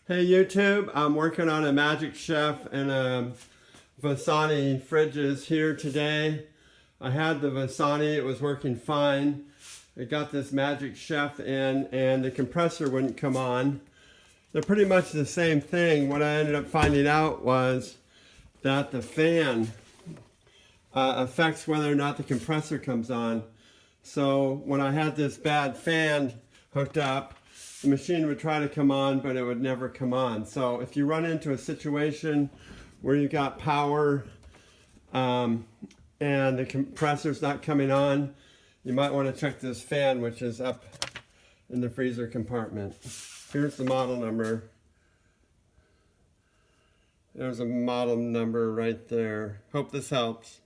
Hey YouTube, I'm working on a Magic Chef and a Vissani fridges here today. I had the Vissani, it was working fine. I got this Magic Chef in and the compressor wouldn't come on. They're pretty much the same thing. What I ended up finding out was that the fan affects whether or not the compressor comes on. So when I had this bad fan hooked up, the machine would try to come on, but it would never come on. So if you run into a situation where you've got power and the compressor's not coming on, you might want to check this fan, which is up in the freezer compartment. Here's the model number. There's a model number right there. Hope this helps.